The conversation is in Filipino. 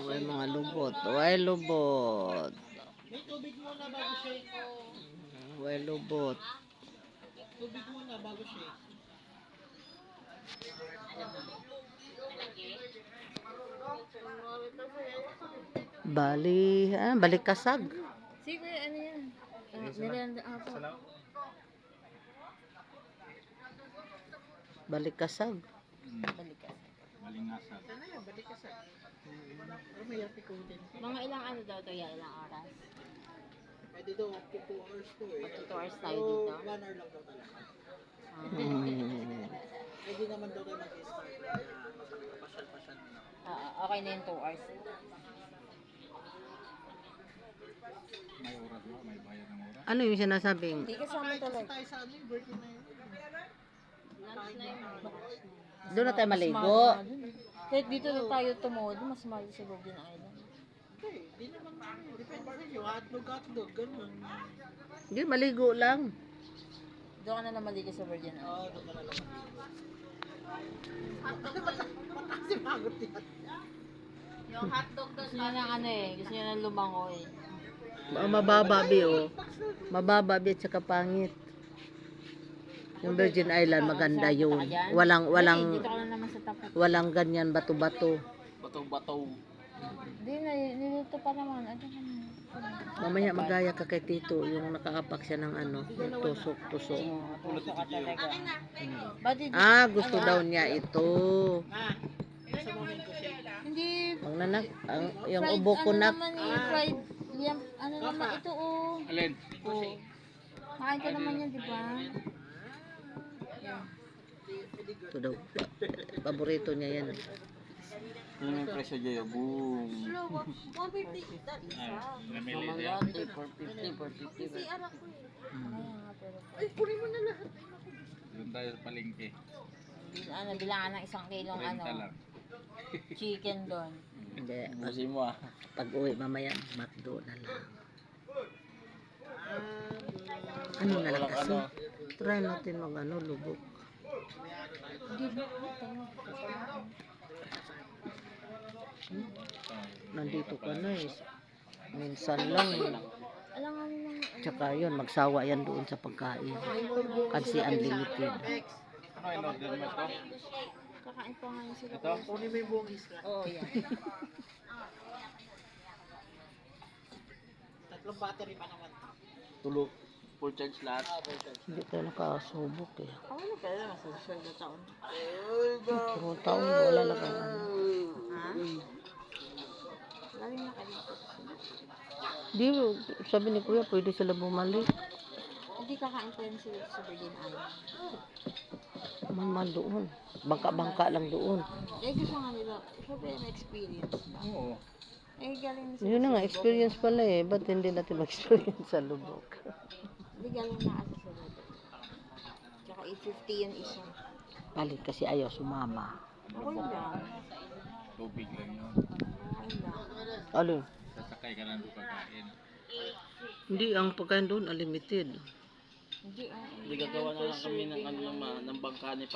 May mga lubot. Way lubot. May tubig muna bago shake. Way lubot. Tubig muna bago shake. Balikasag. Sige, ano yan? Miranda ako. Balikasag. Balikas. Malingasag. Sana yan, balik ka sa. Pero may yapiko din. Mga ilang ano daw to ya, ilang oras? Pwede daw up to 2 hours to eh. Up to 2 hours tayo So, dito. 1 hour lang daw talaga. Hmm. Pwede naman daw kayo mag-start. Kaya pasyal-pasyal na lang. Okay na yung 2 hours. May oras ba? May bayad ng oras? Ano yung sinasabing? Hindi kasama Kahit talaga. tayo sa ano yung birthday na yun. Doon na tayo maligo. Kahit dito na tayo tumod, mas mahal sa Virgin Island. Hindi, di naman ano. Depende sa inyo. Hotdog, ganun. Hindi, maligo lang. Doon ka na lang maligo sa Virgin Island. Oo, doon ka na lang. Kasi magot yan. Yung hotdog doon. Gusto niya ng ano eh, gusto niya ng lumango eh. Mabababi oh. Mabababi at saka pangit. Yung Virgin Island maganda yun. Walang Dito ka na naman sa tapat. walang ganyan bato-bato. Bato-bato. Hindi na, nilito pa naman. Ano naman? Mamaya magaya ka kay Tito yung nakaapak siya ng ano, yung tusok-tusok. Puso ka talaga. Ba't hindi? Gusto daw niya ito. Sa moment ko siya. Hindi. Magnanak, yung Fried, ubo ko ano na. naman eh, fried yam, ano naman ito oh. Alin? Oh. Kain ka naman yan, di ba? Ito daw. Paborito niya yan. Ano yung presyo dyan? Boom. 150. Namili Mga dyan. latte, 450, 450. Ay, kunin mo na lahat. Doon tayo sa palengke. Bilangan ng 1 kilong 30 ano, lang. chicken doon. Hindi. Busin mo ah. Pag uwi mamaya, McDo na lang. Ano na lang kasi? Try natin mag ano, lubok. Hindi ba? Nandito ka na eh. Minsan lang eh. Alam nga naman. Tsaka yun, magsawa yan doon sa pagkain. Kasi unlimited. Ano yung order mo ito? Kakain pa nga yung sila. Ito? Kunin mo yung buong isla. Oo, yan. Tatlong battery pa naman. Tulog. Full charge lahat. Hindi tayo nakasubok eh. Ako na pala, masusunod na taon. Puro taon, wala na kang ano. Ha? Lagi na kayo. Di, sabi ni Kuya, pwede sila bumalik. Hindi kakain pa yun sila sa Virgin Island. Man doon. Bangka-bangka lang doon. Eh, gusto nga nila. Sabi na experience ba? Oo. Eh, galing na sila. Yun na nga, experience pala eh. Ba't hindi natin mag-experience sa lubok? Hindi galing na kasi sila. Tsaka 850 yung isa. Balik kasi ayaw sumama. Ako lang. Tubig lang yun. Ako lang. Alin? Sasakay ka lang doon kakain. Hindi, ang pagkain doon, unlimited. Hindi, Hindi gagawa na lang kami ng bangka ni